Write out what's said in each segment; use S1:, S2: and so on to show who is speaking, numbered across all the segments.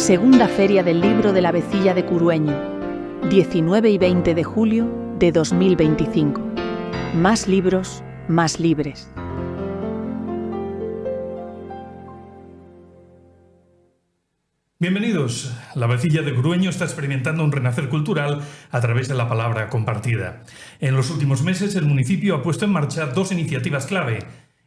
S1: Segunda Feria del Libro de la Vecilla de Curueño, 19 y 20 de julio de 2025. Más libros, más libres.
S2: Bienvenidos. La Vecilla de Curueño está experimentando un renacer cultural a través de la palabra compartida. En los últimos meses, el municipio ha puesto en marcha dos iniciativas clave: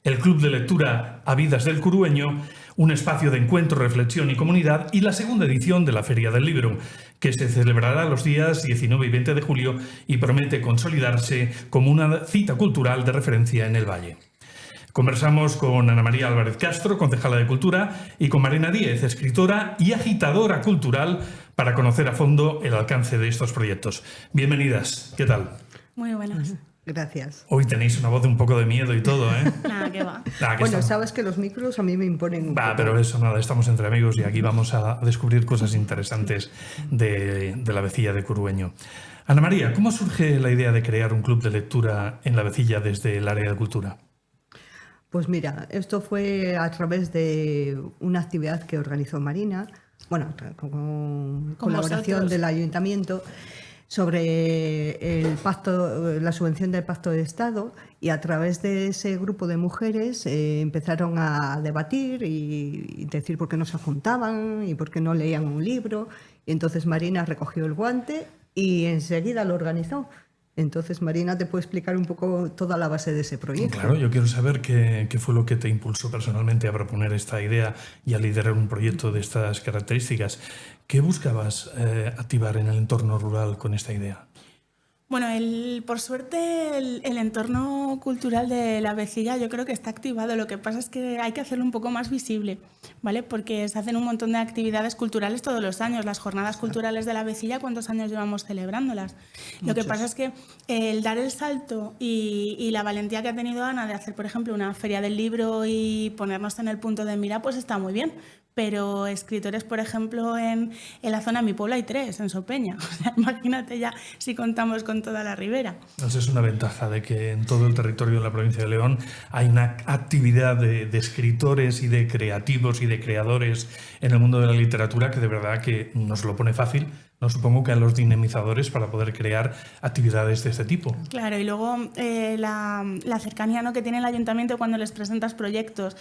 S2: el Club de Lectura Avidas del Curueño, un espacio de encuentro, reflexión y comunidad, y la segunda edición de la Feria del Libro, que se celebrará los días 19 y 20 de julio y promete consolidarse como una cita cultural de referencia en el Valle. Conversamos con Ana María Álvarez Castro, concejala de Cultura, y con Marina Díez, escritora y agitadora cultural, para conocer a fondo el alcance de estos proyectos. Bienvenidas, ¿qué tal?
S3: Muy buenas.
S4: Gracias.
S2: Hoy tenéis una voz de un poco de miedo y todo, ¿eh?
S3: Nada, que va.
S4: Bueno, sabes que los micros a mí me imponen un poco.
S2: Pero eso nada, estamos entre amigos y aquí vamos a descubrir cosas interesantes de la Vecilla de Curueño. Ana María, ¿cómo surge la idea de crear un club de lectura en la Vecilla desde el área de cultura?
S4: Pues mira, esto fue a través de una actividad que organizó Marina, bueno, con colaboración
S3: vosotros,
S4: del ayuntamiento, sobre el pacto, la subvención del Pacto de Estado, y a través de ese grupo de mujeres empezaron a debatir y decir por qué no se juntaban y por qué no leían un libro. Y entonces Marina recogió el guante y enseguida lo organizó. Entonces, Marina te puede explicar un poco toda la base de ese proyecto.
S2: Claro, yo quiero saber qué fue lo que te impulsó personalmente a proponer esta idea y a liderar un proyecto de estas características. ¿Qué buscabas activar en el entorno rural con esta idea?
S3: Bueno, por suerte el entorno cultural de la Vecilla yo creo que está activado. Lo que pasa es que hay que hacerlo un poco más visible, ¿vale? Porque se hacen un montón de actividades culturales todos los años. Las jornadas culturales de la Vecilla, ¿cuántos años llevamos celebrándolas? Muchos. Lo que pasa es que el dar el salto y la valentía que ha tenido Ana de hacer, por ejemplo, una feria del libro y ponernos en el punto de mira, pues está muy bien. Pero escritores, por ejemplo, en la zona de mi pueblo hay 3, en Sopeña. O sea, imagínate ya si contamos con toda la ribera.
S2: Esa es una ventaja de que en todo el territorio de la provincia de León hay una actividad de escritores y de creativos y de creadores en el mundo de la literatura que de verdad que nos lo pone fácil. No supongo que a los dinamizadores para poder crear actividades de este tipo.
S3: Claro, y luego la cercanía, ¿no?, que tiene el ayuntamiento cuando les presentas proyectos.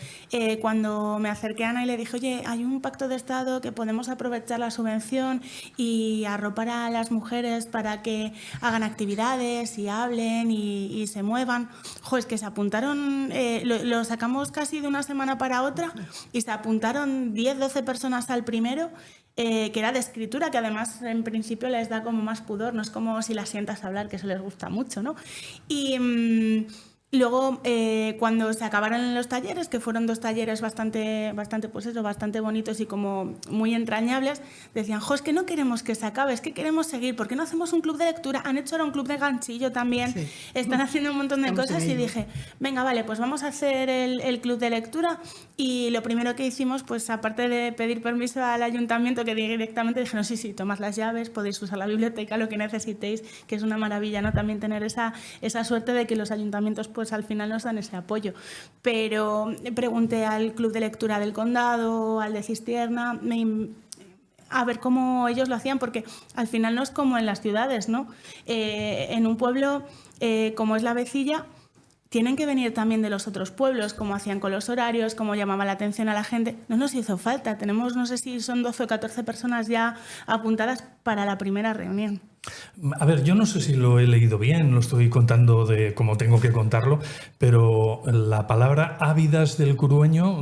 S3: Cuando me acerqué a Ana y le dije, oye, hay un pacto de Estado que podemos aprovechar la subvención y arropar a las mujeres para que hagan actividades y hablen y se muevan. Jo, es que se apuntaron, lo sacamos casi de una semana para otra y se apuntaron 10, 12 personas al primero. Que era de escritura, que además en principio les da como más pudor, no es como si las sientas a hablar, que eso les gusta mucho, ¿no? Y luego, cuando se acabaron los talleres, que fueron 2 talleres bastante bonitos y como muy entrañables, decían, jo, es que no queremos que se acabe, es que queremos seguir, ¿por qué no hacemos un club de lectura? Han hecho ahora un club de ganchillo también, sí. Están haciendo un montón de cosas y dije, venga, vale, pues vamos a hacer el club de lectura. Y lo primero que hicimos, pues aparte de pedir permiso al ayuntamiento, que directamente dijeron, sí, tomad las llaves, podéis usar la biblioteca, lo que necesitéis, que es una maravilla, ¿no? También tener esa suerte de que los ayuntamientos pues al final nos dan ese apoyo. Pero pregunté al Club de Lectura del Condado, al de Cistierna, a ver cómo ellos lo hacían, porque al final no es como en las ciudades, ¿no? En un pueblo como es la Vecilla, tienen que venir también de los otros pueblos, como hacían con los horarios, cómo llamaba la atención a la gente. No nos hizo falta, tenemos, no sé si son 12 o 14 personas ya apuntadas para la primera reunión.
S2: A ver, yo no sé si lo he leído bien, lo estoy contando de como tengo que contarlo, pero la palabra ávidas del Curueño,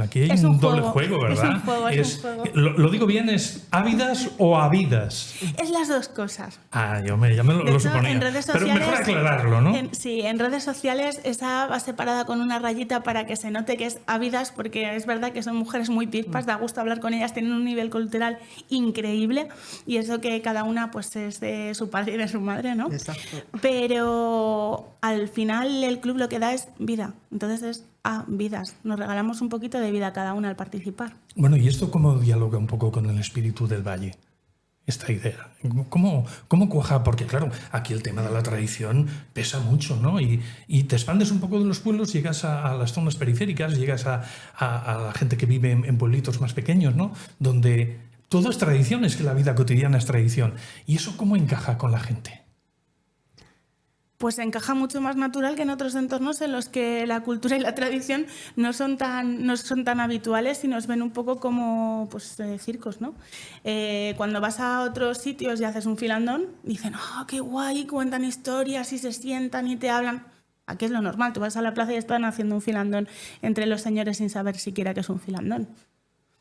S2: aquí hay un doble juego, ¿verdad?
S3: Es un juego.
S2: ¿Lo digo bien? ¿Es ávidas o habidas?
S3: Es las dos cosas.
S2: Ya me lo suponía.
S3: En redes sociales,
S2: pero mejor aclararlo, ¿no?
S3: Sí, en redes sociales esa va separada con una rayita para que se note que es ávidas, porque es verdad que son mujeres muy pispas, da gusto hablar con ellas, tienen un nivel cultural increíble, y eso que cada una pues es de su padre y de su madre, ¿no?
S4: Exacto.
S3: Pero al final el club lo que da es vida, entonces es vidas. Nos regalamos un poquito de vida a cada una al participar.
S2: Bueno, ¿y esto cómo dialoga un poco con el espíritu del Valle? Esta idea. ¿Cómo cuaja? Porque claro, aquí el tema de la tradición pesa mucho, ¿no? Y te expandes un poco de los pueblos, llegas a las zonas periféricas, llegas a la gente que vive en pueblitos más pequeños, ¿no? Donde todo es tradición, es que la vida cotidiana es tradición. ¿Y eso cómo encaja con la gente?
S3: Pues encaja mucho más natural que en otros entornos en los que la cultura y la tradición no son tan habituales y nos ven un poco como pues, circos, ¿no? Cuando vas a otros sitios y haces un filandón, dicen, ¡oh, qué guay! Cuentan historias y se sientan y te hablan. Aquí es lo normal, tú vas a la plaza y están haciendo un filandón entre los señores sin saber siquiera qué es un filandón.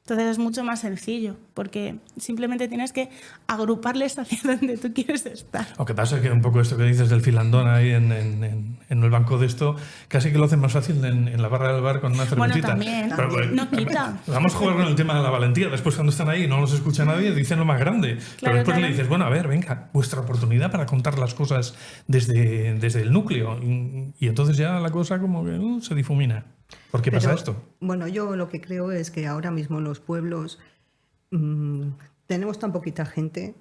S3: Entonces es mucho más sencillo, porque simplemente tienes que agruparles hacia donde tú quieres estar.
S2: Lo que pasa es que un poco esto que dices del filandón ahí en el banco de esto, casi que lo hacen más fácil en la barra del bar con una cervecita.
S3: Bueno, también. No quita.
S2: Vamos a jugar con el tema de la valentía. Después cuando están ahí y no los escucha nadie, dicen lo más grande.
S3: Claro,
S2: pero después
S3: claro.
S2: le dices, bueno, a ver, venga, vuestra oportunidad para contar las cosas desde el núcleo. Y entonces ya la cosa como que se difumina. ¿Por qué pasa esto?
S4: Bueno, yo lo que creo es que ahora mismo en los pueblos tenemos tan poquita gente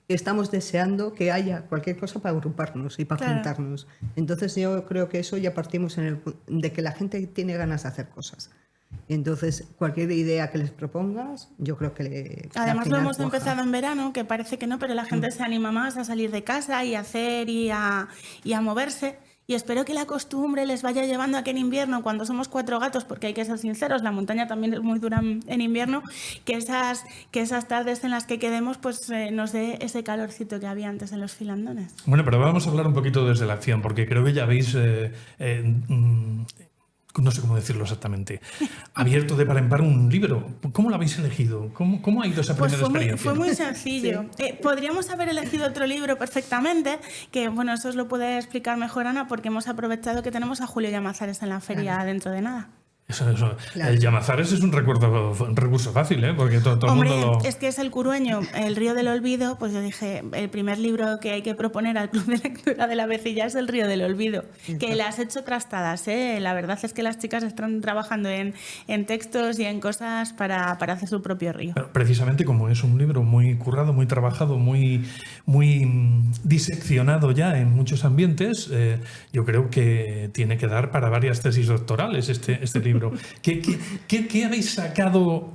S4: que estamos deseando que haya cualquier cosa para agruparnos y para juntarnos. Entonces yo creo que eso ya partimos de que la gente tiene ganas de hacer cosas. Entonces, cualquier idea que les propongas, yo creo que
S3: Además lo hemos empezado en verano, que parece que no, pero la gente se anima más a salir de casa y a hacer y a moverse. Y espero que la costumbre les vaya llevando a que en invierno, cuando somos 4 gatos, porque hay que ser sinceros, la montaña también es muy dura en invierno, que esas tardes en las que quedemos pues nos dé ese calorcito que había antes en los filandones.
S2: Bueno, pero vamos a hablar un poquito desde la acción, porque creo que ya veis... no sé cómo decirlo exactamente, abierto de par en par un libro. ¿Cómo lo habéis elegido? ¿Cómo ha ido esa primera experiencia?
S3: Fue muy sencillo. Sí. Podríamos haber elegido otro libro perfectamente, que bueno, eso os lo puede explicar mejor Ana, porque hemos aprovechado que tenemos a Julio Llamazares en la feria dentro de nada.
S2: Eso. Claro. El Llamazares es un recurso fácil, ¿eh? Porque todo
S3: Hombre,
S2: el mundo lo...
S3: es que es el Curueño, El río del olvido. Pues yo dije, el primer libro que hay que proponer al Club de Lectura de la Vecilla es El río del olvido, que las he hecho trastadas, ¿eh? La verdad es que las chicas están trabajando en textos y en cosas para hacer su propio río.
S2: Pero precisamente como es un libro muy currado, muy trabajado, muy diseccionado ya en muchos ambientes, yo creo que tiene que dar para varias tesis doctorales este libro. ¿Qué habéis sacado,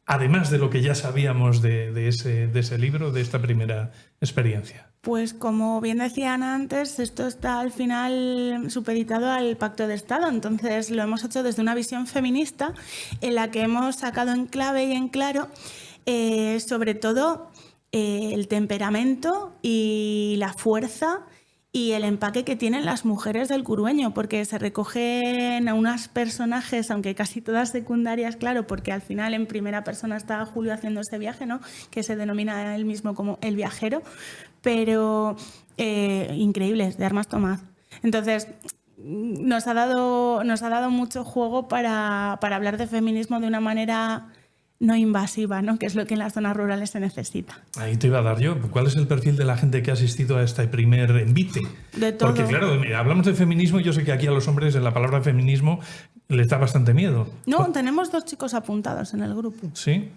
S2: además de lo que ya sabíamos de ese libro, de esta primera experiencia?
S3: Pues como bien decía Ana antes, esto está al final supeditado al Pacto de Estado, entonces lo hemos hecho desde una visión feminista en la que hemos sacado en clave y en claro sobre todo el temperamento y la fuerza y el empaque que tienen las mujeres del Curueño, porque se recogen a unas personajes, aunque casi todas secundarias, claro, porque al final en primera persona está Julio haciendo ese viaje, ¿no? Que se denomina él mismo como el viajero, pero increíbles, de armas tomad. Entonces, nos ha dado mucho juego para hablar de feminismo de una manera no invasiva, ¿no? Que es lo que en las zonas rurales se necesita.
S2: Ahí te iba a dar yo. ¿Cuál es el perfil de la gente que ha asistido a este primer envite?
S3: De todo.
S2: Porque claro, hablamos de feminismo y yo sé que aquí a los hombres en la palabra feminismo les da bastante miedo.
S3: No, tenemos 2 chicos apuntados en el grupo.
S2: ¿Sí?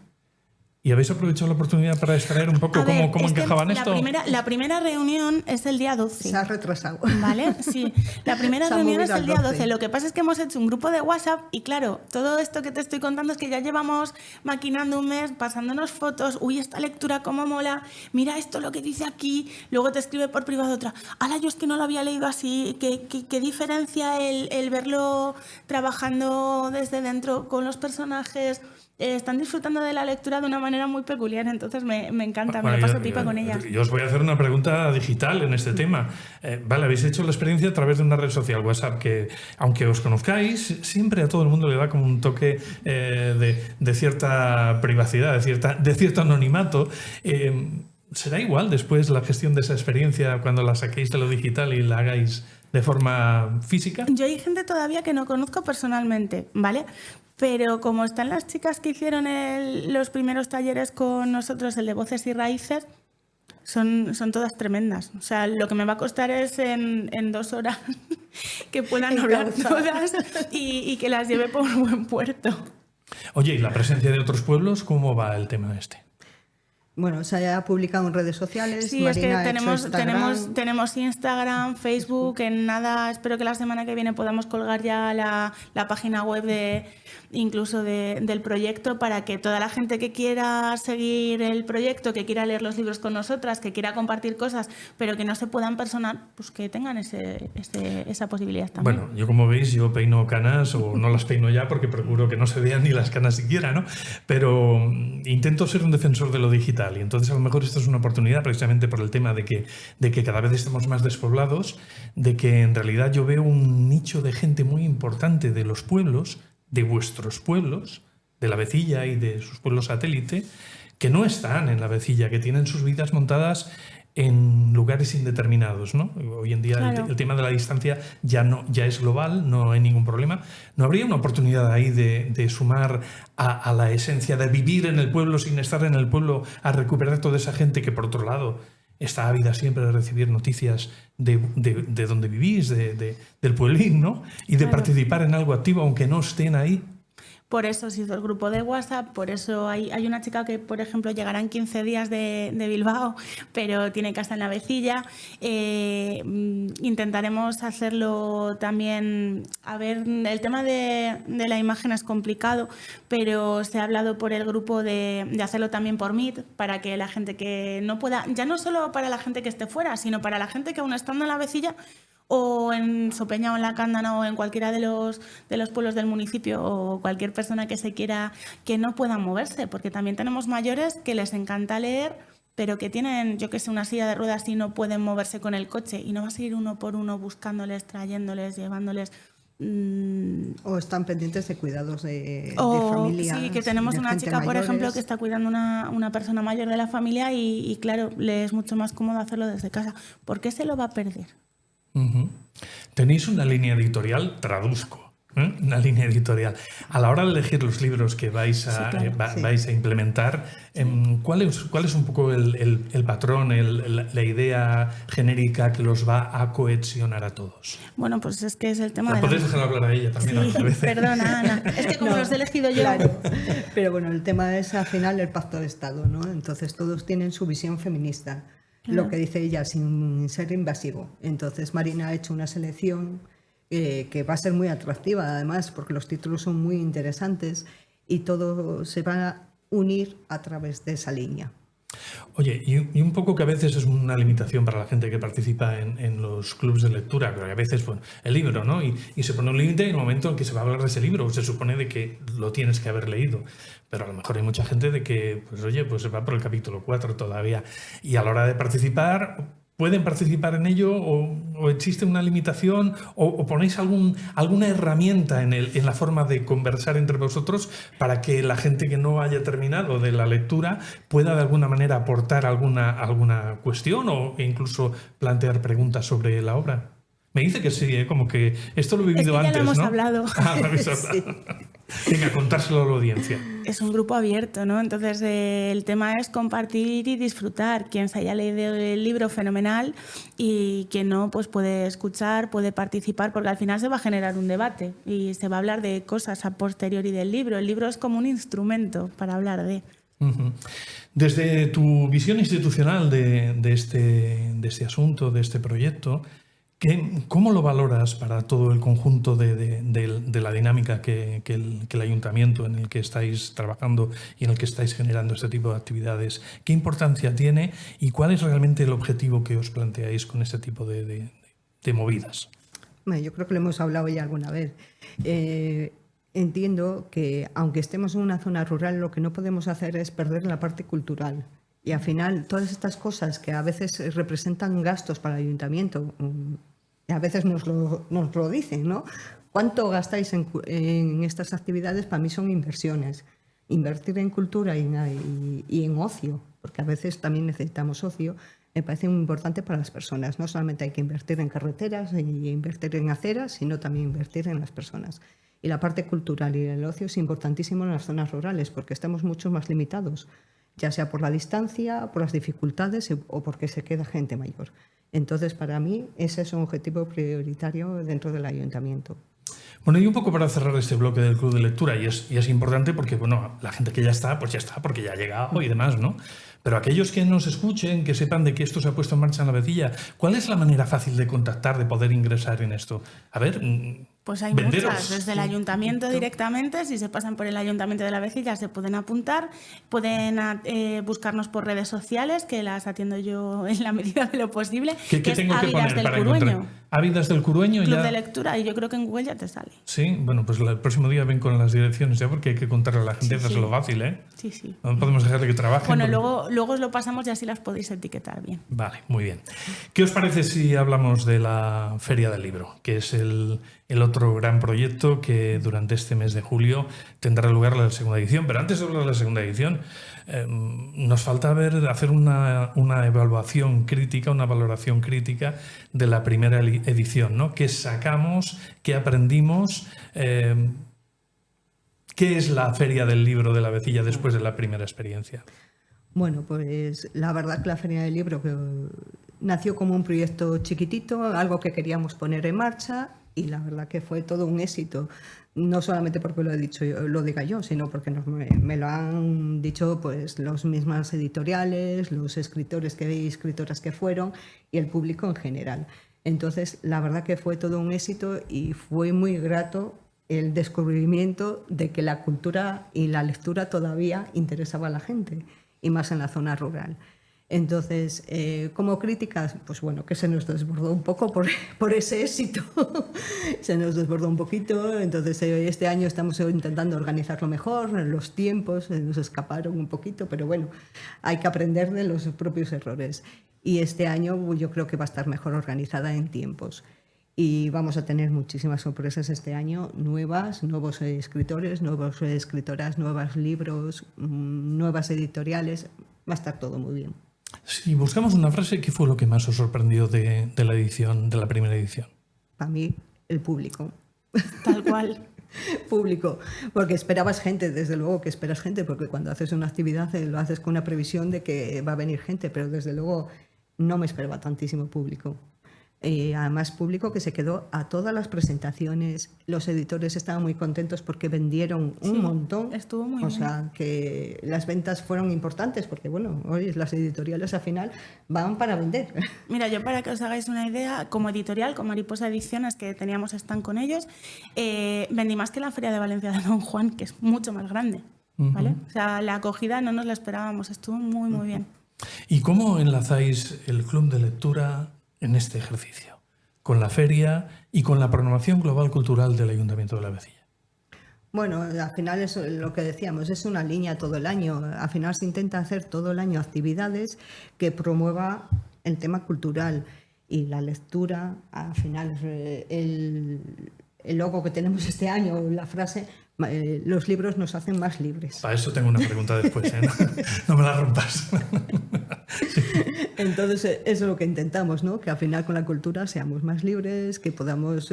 S2: ¿Y habéis aprovechado la oportunidad para extraer un poco cómo encajaban esto?
S3: La primera reunión es el día 12.
S4: Se ha retrasado.
S3: ¿Vale? Sí. La primera reunión es el día 12. Lo que pasa es que hemos hecho un grupo de WhatsApp y claro, todo esto que te estoy contando es que ya llevamos maquinando un mes, pasándonos fotos. Uy, esta lectura cómo mola. Mira esto lo que dice aquí. Luego te escribe por privado otra. Ala, yo es que no lo había leído así. ¿Qué diferencia el verlo trabajando desde dentro con los personajes? Están disfrutando de la lectura de una manera muy peculiar, entonces me encanta, me lo paso pipa con ellas.
S2: Yo os voy a hacer una pregunta digital en este tema. Vale, habéis hecho la experiencia a través de una red social, WhatsApp, que aunque os conozcáis, siempre a todo el mundo le da como un toque de cierta privacidad, de cierto anonimato. ¿Será igual después la gestión de esa experiencia cuando la saquéis de lo digital y la hagáis de forma física?
S3: Yo hay gente todavía que no conozco personalmente, ¿vale? Pero como están las chicas que hicieron los primeros talleres con nosotros, el de Voces y Raíces, son todas tremendas. O sea, lo que me va a costar es en 2 horas que puedan hablar todas y que las lleve por un buen puerto.
S2: Oye, ¿y la presencia de otros pueblos? ¿Cómo va el tema este?
S4: Bueno, se ha publicado en redes sociales.
S3: Sí,
S4: Marina
S3: es que
S4: ha hecho Instagram.
S3: tenemos Instagram, Facebook, en nada, espero que la semana que viene podamos colgar ya la página web incluso del proyecto, para que toda la gente que quiera seguir el proyecto, que quiera leer los libros con nosotras, que quiera compartir cosas, pero que no se puedan personar, pues que tengan esa posibilidad también.
S2: Bueno, yo como veis, yo peino canas, o no las peino ya porque procuro que no se vean ni las canas siquiera, ¿no? Pero intento ser un defensor de lo digital. Y entonces a lo mejor esto es una oportunidad precisamente por el tema de que cada vez estamos más despoblados, de que en realidad yo veo un nicho de gente muy importante de los pueblos, de vuestros pueblos, de la Vecilla y de sus pueblos satélite, que no están en la Vecilla, que tienen sus vidas montadas en lugares indeterminados, ¿no? Hoy en día
S3: Claro.
S2: el tema de la distancia ya es global, no hay ningún problema. ¿No habría una oportunidad ahí de sumar a la esencia de vivir en el pueblo sin estar en el pueblo, a recuperar toda esa gente que, por otro lado, está ávida siempre de recibir noticias de donde vivís, del pueblín, ¿no? Y de
S3: Claro.
S2: participar en algo activo, aunque no estén ahí?
S3: Por eso se hizo el grupo de WhatsApp, por eso hay una chica que, por ejemplo, llegará en 15 días de Bilbao, pero tiene casa en la Vecilla. Intentaremos hacerlo también. A ver, el tema de la imagen es complicado, pero se ha hablado por el grupo de hacerlo también por Meet, para que la gente que no pueda, ya no solo para la gente que esté fuera, sino para la gente que aún estando en la Vecilla, o en Sopeña o en La Cándana o en cualquiera de los pueblos del municipio, o cualquier persona que se quiera, que no puedan moverse, porque también tenemos mayores que les encanta leer, pero que tienen, yo que sé, una silla de ruedas y no pueden moverse con el coche, y no vas a ir uno por uno buscándoles, trayéndoles, llevándoles.
S4: O están pendientes de cuidados de
S3: O,
S4: familia.
S3: sí, que tenemos
S4: de
S3: una
S4: gente
S3: chica, por
S4: mayores.
S3: ejemplo, que está cuidando una persona mayor de la familia y claro, le es mucho más cómodo hacerlo desde casa. ¿Por qué se lo va a perder?
S2: Ujú. Tenéis una línea editorial, traduzco, una línea editorial. A la hora de elegir los libros que vais a,
S3: Sí, claro.
S4: Sí.
S2: vais a implementar, ¿cuál es un poco el patrón, la idea genérica que los va a cohesionar a todos?
S3: Bueno, pues es que es el tema
S2: ¿La
S3: de la...
S2: podéis dejar hablar a ella también?
S3: Sí,
S2: a veces?
S3: perdona, Ana. Es que como
S4: No,
S3: los he elegido yo...
S4: Claro, pero bueno, el tema es al final el pacto de Estado, ¿no? Entonces todos tienen su visión feminista, lo que dice ella sin ser invasivo. Entonces Marina ha hecho una selección que va a ser muy atractiva, además, porque los títulos son muy interesantes y todo se va a unir a través de esa línea.
S2: Oye, y un poco que a veces es una limitación para la gente que participa en los clubes de lectura, que a veces, bueno, el libro, ¿no? Y se pone un límite en el momento en que se va a hablar de ese libro, se supone de que lo tienes que haber leído, pero a lo mejor hay mucha gente de que, pues oye, pues se va por el capítulo 4 todavía, y a la hora de participar... ¿Pueden participar en ello o existe una limitación o ponéis alguna herramienta en la forma de conversar entre vosotros para que la gente que no haya terminado de la lectura pueda de alguna manera aportar alguna cuestión e incluso plantear preguntas sobre la obra? Me dice que sí, como que esto lo he vivido
S3: Es que ya
S2: antes,
S3: lo hemos
S2: ¿no?
S3: hablado.
S2: Ah, lo habéis hablado. Venga, contárselo a la audiencia.
S3: Es un grupo abierto, ¿no? Entonces el tema es compartir y disfrutar. Quien se haya leído el libro, fenomenal, y quien no, pues puede escuchar, puede participar, porque al final se va a generar un debate y se va a hablar de cosas a posteriori del libro. El libro es como un instrumento para hablar de...
S2: Uh-huh. Desde tu visión institucional de este asunto, de este proyecto, ¿cómo lo valoras para todo el conjunto de la dinámica que el ayuntamiento en el que estáis trabajando y en el que estáis generando este tipo de actividades? ¿Qué importancia tiene y cuál es realmente el objetivo que os planteáis con este tipo de movidas?
S4: Bueno, yo creo que lo hemos hablado ya alguna vez. Entiendo que aunque estemos en una zona rural, lo que no podemos hacer es perder la parte cultural. Y al final, todas estas cosas que a veces representan gastos para el ayuntamiento, y a veces nos lo dicen, ¿no? ¿Cuánto gastáis en estas actividades? Para mí son inversiones. Invertir en cultura y en ocio, porque a veces también necesitamos ocio, me parece muy importante para las personas. No solamente hay que invertir en carreteras y invertir en aceras, sino también invertir en las personas. Y la parte cultural y el ocio es importantísimo en las zonas rurales, porque estamos mucho más limitados, ya sea por la distancia, por las dificultades o porque se queda gente mayor. Entonces, para mí, ese es un objetivo prioritario dentro del ayuntamiento.
S2: Bueno, y un poco para cerrar este bloque del club de lectura, y es importante porque, bueno, la gente que ya está, pues ya está, porque ya ha llegado y demás, ¿no? Pero aquellos que nos escuchen, que sepan de que esto se ha puesto en marcha en la Avecilla, ¿cuál es la manera fácil de contactar, de poder ingresar en esto? A ver,
S3: pues hay
S2: venderos.
S3: muchas, desde el ayuntamiento directamente, si se pasan por el ayuntamiento de la Avecilla se pueden apuntar, pueden buscarnos por redes sociales, que las atiendo yo en la medida de lo posible,
S2: ¿Qué
S3: que es
S2: tengo que
S3: Ávidas
S2: poner
S3: del
S2: para
S3: Curueño.
S2: encontrar? Ávidas del Curueño.
S3: Club
S2: ya...
S3: de lectura, y yo creo que en Google ya te sale.
S2: Sí, bueno, pues el próximo día ven con las direcciones ya, porque hay que contarle a la gente,
S3: Sí,
S2: es lo fácil, ¿eh?
S3: Sí, sí.
S2: No podemos dejarle que trabajen.
S3: Bueno,
S2: porque...
S3: luego os lo pasamos y así las podéis etiquetar bien.
S2: Vale, muy bien. ¿Qué os parece si hablamos de la Feria del Libro, que es el otro gran proyecto que durante este mes de julio tendrá lugar la segunda edición? Pero antes de hablar de la segunda edición, nos falta hacer una evaluación crítica, una valoración crítica de la primera edición, ¿no? ¿Qué sacamos? ¿Qué aprendimos? ¿Qué es la Feria del Libro de la Avecilla después de la primera experiencia?
S4: Bueno, pues la verdad que la Feria del Libro nació como un proyecto chiquitito, algo que queríamos poner en marcha, y la verdad que fue todo un éxito. No solamente porque lo diga yo, sino porque me lo han dicho pues las mismas editoriales, los escritores y escritoras que fueron y el público en general. Entonces, la verdad que fue todo un éxito y fue muy grato el descubrimiento de que la cultura y la lectura todavía interesaba a la gente, y más en la zona rural. Entonces, como críticas, pues bueno, que se nos desbordó un poco por ese éxito. Se nos desbordó un poquito. Entonces, este año estamos intentando organizarlo mejor. Los tiempos nos escaparon un poquito, pero bueno, hay que aprender de los propios errores. Y este año yo creo que va a estar mejor organizada en tiempos. Y vamos a tener muchísimas sorpresas este año, nuevos escritores, nuevas escritoras, nuevos libros, nuevas editoriales. Va a estar todo muy bien.
S2: Si buscamos una frase, ¿qué fue lo que más os sorprendió de la edición, de la primera edición?
S4: Para mí, el público.
S3: Tal cual.
S4: Público, porque esperabas gente, desde luego que esperas gente, porque cuando haces una actividad lo haces con una previsión de que va a venir gente, pero desde luego no me esperaba tantísimo público. Además, público que se quedó a todas las presentaciones. Los editores estaban muy contentos porque vendieron un montón.
S3: Estuvo muy bien.
S4: O sea, que las ventas fueron importantes porque, bueno, hoy las editoriales al final van para vender.
S3: Mira, yo para que os hagáis una idea, como editorial, con Mariposa Ediciones, que teníamos stand con ellos, vendí más que la Feria de Valencia de Don Juan, que es mucho más grande, ¿vale? O sea, la acogida no nos la esperábamos, estuvo muy, muy bien.
S2: ¿Y cómo enlazáis el club de lectura en este ejercicio, con la feria y con la programación global cultural del Ayuntamiento de la Avecilla?
S4: Bueno, al final es lo que decíamos, es una línea todo el año. Al final se intenta hacer todo el año actividades que promueva el tema cultural y la lectura. Al final el logo que tenemos este año, la frase, los libros nos hacen más libres.
S2: Para eso tengo una pregunta después, ¿eh? No me la rompas. Sí.
S4: Entonces, eso es lo que intentamos, ¿no? Que al final con la cultura seamos más libres, que podamos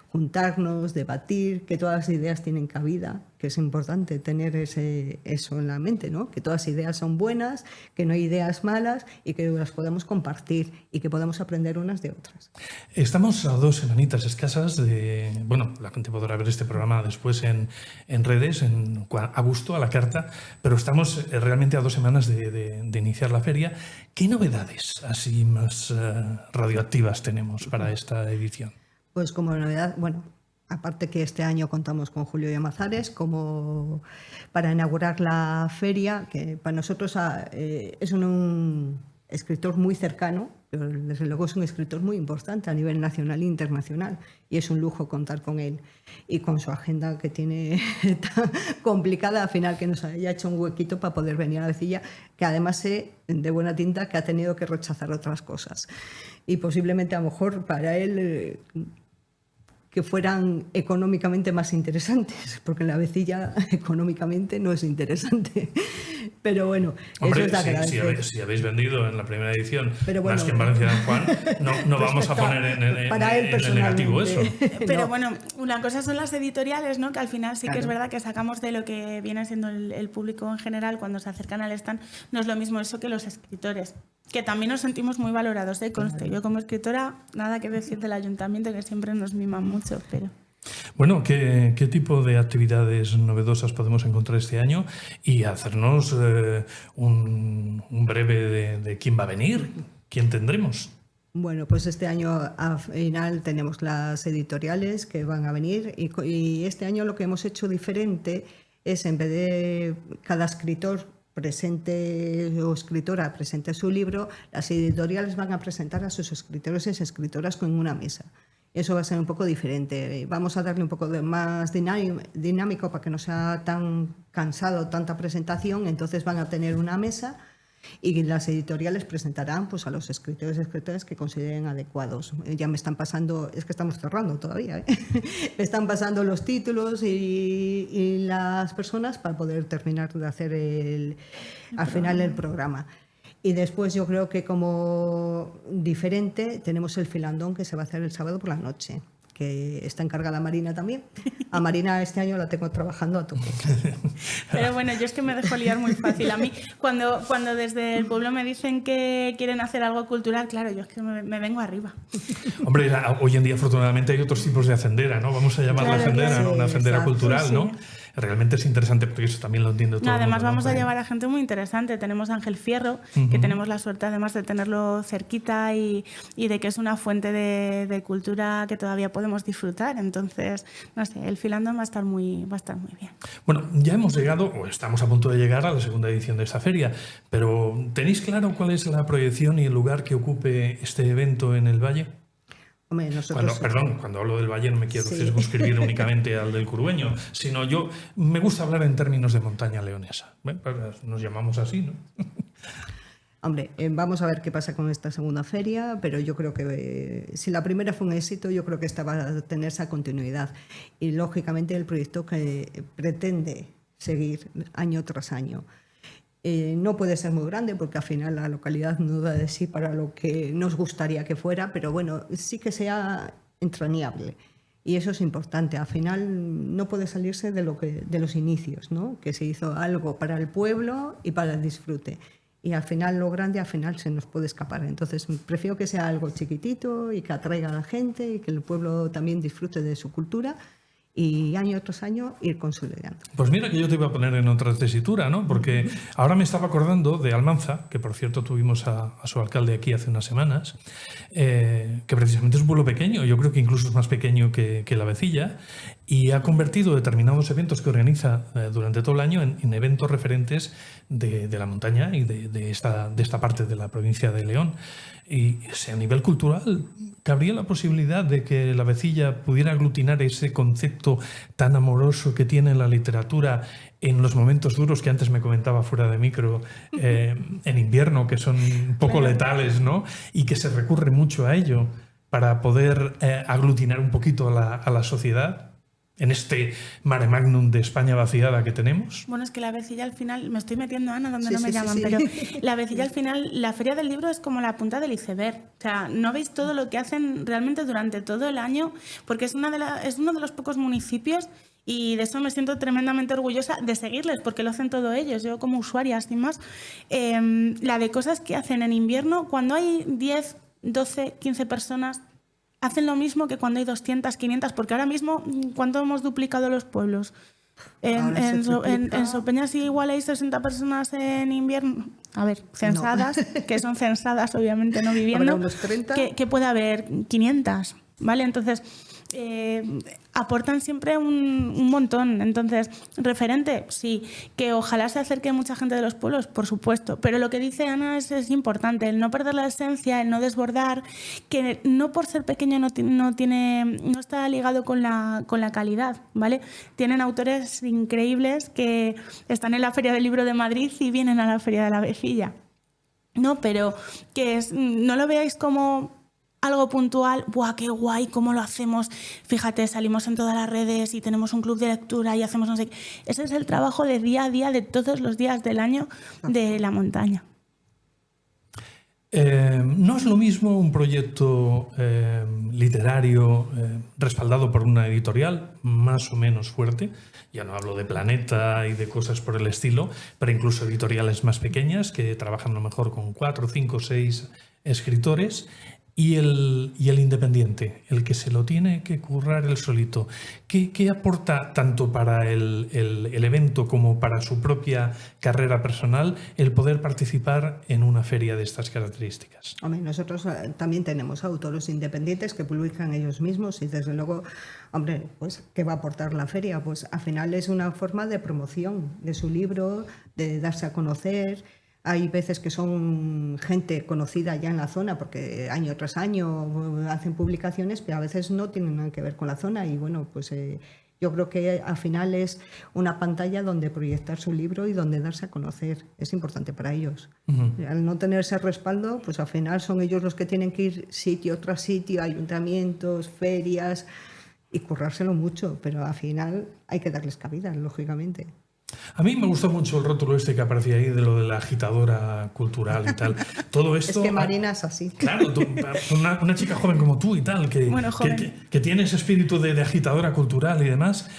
S4: juntarnos, debatir, que todas las ideas tienen cabida, que es importante tener eso en la mente, ¿no? Que todas las ideas son buenas, que no hay ideas malas y que las podamos compartir y que podamos aprender unas de otras.
S2: Estamos a 2 semanitas escasas de... Bueno, la gente podrá ver este programa después en redes, a gusto, a la carta, pero estamos realmente a 2 semanas de iniciar la feria. ¿Qué novedades así más radioactivas tenemos para esta edición?
S4: Pues como novedad, bueno, aparte que este año contamos con Julio Llamazares como para inaugurar la feria, que para nosotros es un escritor muy cercano, pero desde luego es un escritor muy importante a nivel nacional e internacional, y es un lujo contar con él y con su agenda que tiene tan complicada, al final que nos haya hecho un huequito para poder venir a la Avecilla, que además sé de buena tinta que ha tenido que rechazar otras cosas y posiblemente a lo mejor para él que fueran económicamente más interesantes, porque la Avecilla económicamente no es interesante. Pero bueno,
S2: hombre,
S4: eso es la
S2: si habéis vendido en la primera edición
S4: pero bueno,
S2: más que en Valencia de Don Juan, no vamos a poner en el negativo eso.
S3: Pero
S4: no.
S3: bueno, una cosa son las editoriales, ¿no? Que al final sí que es verdad que sacamos de lo que viene siendo el público en general cuando se acercan al stand. No es lo mismo eso que los escritores, que también nos sentimos muy valorados, conste. Yo como escritora, nada que decir del ayuntamiento, que siempre nos miman mucho, pero...
S2: Bueno, ¿qué tipo de actividades novedosas podemos encontrar este año? Y hacernos un breve de quién va a venir, quién tendremos.
S4: Bueno, pues este año al final tenemos las editoriales que van a venir y este año lo que hemos hecho diferente es, en vez de cada escritor presente o escritora presente su libro, las editoriales van a presentar a sus escritores y escritoras con una mesa. Eso va a ser un poco diferente. Vamos a darle un poco de más dinámico para que no sea tan cansado tanta presentación. Entonces van a tener una mesa y las editoriales presentarán pues, a los escritores y escritoras que consideren adecuados. Ya me están pasando, es que estamos cerrando todavía, me están pasando los títulos y las personas para poder terminar de hacer al final el programa. Y después yo creo que como diferente tenemos el filandón que se va a hacer el sábado por la noche, que está encargada Marina también. A Marina este año la tengo trabajando a tope.
S3: Pero bueno, yo es que me dejo liar muy fácil. A mí, cuando desde el pueblo me dicen que quieren hacer algo cultural, claro, yo es que me vengo arriba.
S2: Hombre, hoy en día afortunadamente hay otros tipos de hacendera, ¿no? Vamos a llamarla hacendera, ¿no? Una hacendera cultural, sí, ¿no? Realmente es interesante porque eso también lo entiendo todo.
S3: No, además
S2: el mundo,
S3: vamos a llevar a gente muy interesante. Tenemos a Ángel Fierro, que tenemos la suerte además de tenerlo cerquita y de que es una fuente de cultura que todavía podemos disfrutar. Entonces, no sé, el filandón va a estar muy bien.
S2: Bueno, ya hemos llegado, o estamos a punto de llegar a la segunda edición de esta feria, pero ¿tenéis claro cuál es la proyección y el lugar que ocupe este evento en el Valle?
S4: Hombre, nosotros...
S2: Cuando hablo del Valle no me quiero circunscribir únicamente al del Curueño, sino yo me gusta hablar en términos de montaña leonesa. Bueno, pues nos llamamos así, ¿no?
S4: Hombre, vamos a ver qué pasa con esta segunda feria, pero yo creo que si la primera fue un éxito, yo creo que esta va a tener esa continuidad. Y lógicamente el proyecto que pretende seguir año tras año. No puede ser muy grande porque al final la localidad no da de sí para lo que nos gustaría que fuera, pero bueno, sí que sea entrañable. Y eso es importante. Al final no puede salirse de los inicios, ¿no? Que se hizo algo para el pueblo y para el disfrute. Y al final lo grande, al final se nos puede escapar. Entonces prefiero que sea algo chiquitito y que atraiga a la gente y que el pueblo también disfrute de su cultura. Y año tras año ir consolidando. Pues
S2: mira que yo te iba a poner en otra tesitura, ¿no? Porque ahora me estaba acordando de Almanza, que por cierto tuvimos a su alcalde aquí hace unas semanas, que precisamente es un pueblo pequeño, yo creo que incluso es más pequeño que La Vecilla, y ha convertido determinados eventos que organiza durante todo el año en eventos referentes de la montaña y de esta parte de la provincia de León. Y a nivel cultural, ¿cabría la posibilidad de que La Vecilla pudiera aglutinar ese concepto tan amoroso que tiene la literatura en los momentos duros que antes me comentaba fuera de micro, en invierno, que son un poco letales, ¿no? Y que se recurre mucho a ello para poder aglutinar un poquito a la sociedad? En este mare magnum de España vaciada que tenemos.
S3: Bueno, es que La Vecilla al final, me estoy metiendo, Ana, donde no me llaman, pero La Vecilla al final, la Feria del Libro es como la punta del iceberg. O sea, no veis todo lo que hacen realmente durante todo el año, porque es uno de los pocos municipios, y de eso me siento tremendamente orgullosa de seguirles, porque lo hacen todos ellos, yo como usuaria, sin más. La de cosas que hacen en invierno, cuando hay 10, 12, 15 personas, hacen lo mismo que cuando hay 200, 500, porque ahora mismo, ¿cuánto hemos duplicado los pueblos? En Sopeñas igual hay 60 personas en invierno. A ver, censadas, no. Que son censadas, obviamente no viviendo.
S4: Unos 30.
S3: Que puede haber 500, ¿vale? Entonces, aportan siempre un montón. Entonces, referente, sí. Que ojalá se acerque mucha gente de los pueblos, por supuesto. Pero lo que dice Ana es importante, el no perder la esencia, el no desbordar, que no por ser pequeño no está ligado con la calidad, ¿vale? Tienen autores increíbles que están en la Feria del Libro de Madrid y vienen a la Feria de La Vecilla. No, pero no lo veáis como algo puntual, ¡buah, qué guay! ¿Cómo lo hacemos? Fíjate, salimos en todas las redes y tenemos un club de lectura y hacemos no sé qué. Ese es el trabajo de día a día, de todos los días del año de la montaña.
S2: No es lo mismo un proyecto literario respaldado por una editorial más o menos fuerte, ya no hablo de Planeta y de cosas por el estilo, pero incluso editoriales más pequeñas que trabajan a lo mejor con 4, 5, 6 escritores, y el independiente, el que se lo tiene que currar él solito, ¿qué aporta tanto para el evento como para su propia carrera personal el poder participar en una feria de estas características?
S4: Hombre, nosotros también tenemos autores independientes que publican ellos mismos y desde luego, hombre, pues ¿qué va a aportar la feria? Pues al final es una forma de promoción de su libro, de darse a conocer. Hay veces que son gente conocida ya en la zona porque año tras año hacen publicaciones, pero a veces no tienen nada que ver con la zona y bueno, pues yo creo que al final es una pantalla donde proyectar su libro y donde darse a conocer. Es importante para ellos. Al no tener ese respaldo, pues al final son ellos los que tienen que ir sitio tras sitio, ayuntamientos, ferias y currárselo mucho, pero al final hay que darles cabida, lógicamente.
S2: A mí me gustó mucho el rótulo este que aparecía ahí de lo de la agitadora cultural y tal. Todo esto...
S4: Es que Marina es así.
S2: Claro, una chica joven como tú y tal, que tiene ese espíritu de agitadora cultural y demás.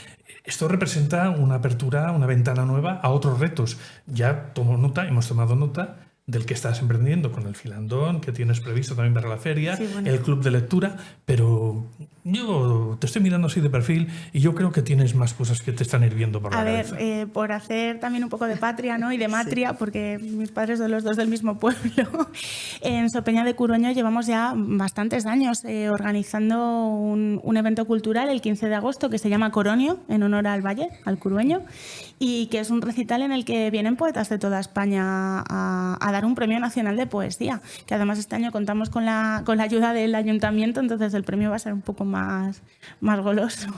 S2: Esto representa una apertura, una ventana nueva a otros retos. Ya hemos tomado nota del que estás emprendiendo con el Filandón, que tienes previsto también para la feria, sí, bueno, el club de lectura, pero yo te estoy mirando así de perfil y yo creo que tienes más cosas que te están hirviendo por la cabeza.
S3: A ver, por hacer también un poco de patria, ¿no? Y de matria, sí, porque mis padres son los dos del mismo pueblo. En Sopeña de Curueño llevamos ya bastantes años organizando un evento cultural el 15 de agosto que se llama Coronio, en honor al valle, al Curueño, y que es un recital en el que vienen poetas de toda España a dar un premio nacional de poesía, que además este año contamos con la ayuda del ayuntamiento, entonces el premio va a ser un poco más goloso.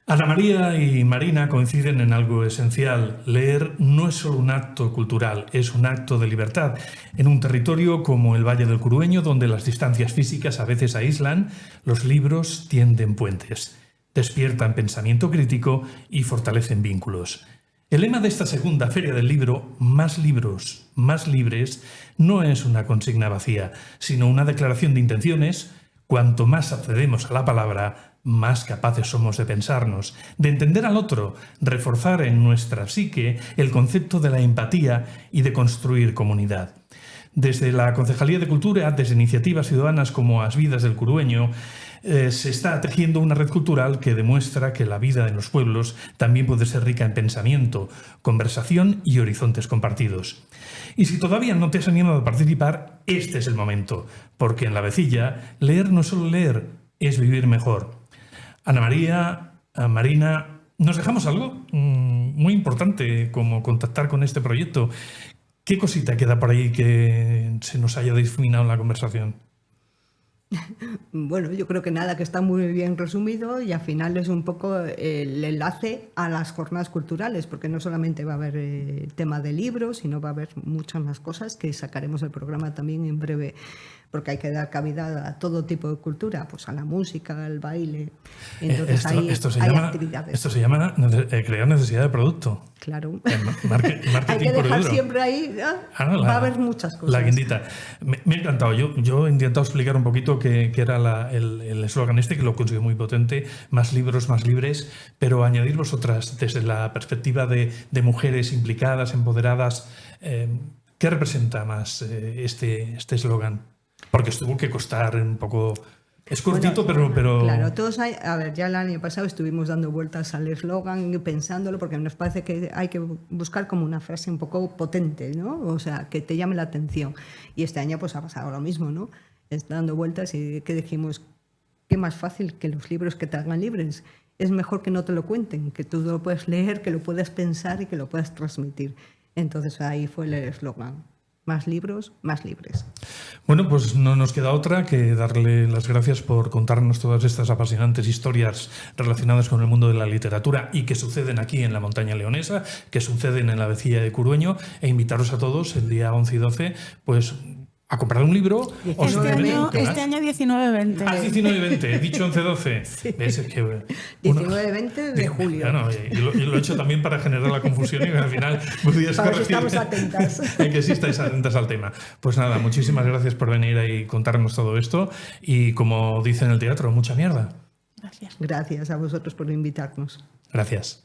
S2: Ana María y Marina coinciden en algo esencial. Leer no es solo un acto cultural, es un acto de libertad. En un territorio como el Valle del Curueño, donde las distancias físicas a veces aíslan, los libros tienden puentes, despiertan pensamiento crítico y fortalecen vínculos. El lema de esta segunda Feria del Libro, Más libros, más libres, no es una consigna vacía, sino una declaración de intenciones. Cuanto más accedemos a la palabra, más capaces somos de pensarnos, de entender al otro, reforzar en nuestra psique el concepto de la empatía y de construir comunidad. Desde la Concejalía de Cultura, desde iniciativas ciudadanas como As Vidas del Curueño, se está tejiendo una red cultural que demuestra que la vida en los pueblos también puede ser rica en pensamiento, conversación y horizontes compartidos. Y si todavía no te has animado a participar, este es el momento, porque en La Vecilla, leer no es solo leer, es vivir mejor. Ana María, Marina, nos dejamos algo muy importante como contactar con este proyecto. ¿Qué cosita queda por ahí que se nos haya difuminado en la conversación?
S4: Bueno, yo creo que nada, que está muy bien resumido y al final es un poco el enlace a las jornadas culturales, porque no solamente va a haber el tema de libros, sino va a haber muchas más cosas que sacaremos del programa también en breve, porque hay que dar cabida a todo tipo de cultura, pues a la música, al baile. Entonces hay actividades. Esto
S2: se llama crear necesidad de producto.
S4: Claro.
S2: Marketing
S4: hay que dejar siempre ahí, va a haber muchas cosas.
S2: La guindita. Me ha encantado. Yo he intentado explicar un poquito qué era el eslogan este, que lo consigo muy potente, más libros, más libres, pero añadir vosotras desde la perspectiva de mujeres implicadas, empoderadas, ¿qué representa más este eslogan? Porque estuvo que costar un poco... Es cortito, pero...
S4: Claro, todos a ver, ya el año pasado estuvimos dando vueltas al eslogan, pensándolo, porque nos parece que hay que buscar como una frase un poco potente, ¿no? O sea, que te llame la atención. Y este año pues ha pasado lo mismo, ¿no? Está dando vueltas y que dijimos, qué más fácil que los libros que te hagan libres. Es mejor que no te lo cuenten, que tú lo puedas leer, que lo puedas pensar y que lo puedas transmitir. Entonces ahí fue el eslogan. Más libros, más libres.
S2: Bueno, pues no nos queda otra que darle las gracias por contarnos todas estas apasionantes historias relacionadas con el mundo de la literatura y que suceden aquí en la montaña leonesa, que suceden en la Vecilla de Curueño, e invitaros a todos el día 11 y 12, pues a comprar un libro.
S3: Este año 19-20.
S2: Ah, 19-20, he dicho 11-12.
S4: Sí.
S2: 19-20
S4: de julio.
S2: Bueno, y lo he hecho también para generar la confusión y que al final podías corregir.
S4: Estamos atentas.
S2: Que sí estáis atentas al tema. Pues nada, muchísimas gracias por venir y contarnos todo esto. Y como dicen en el teatro, mucha mierda.
S3: Gracias.
S4: Gracias a vosotros por invitarnos.
S2: Gracias.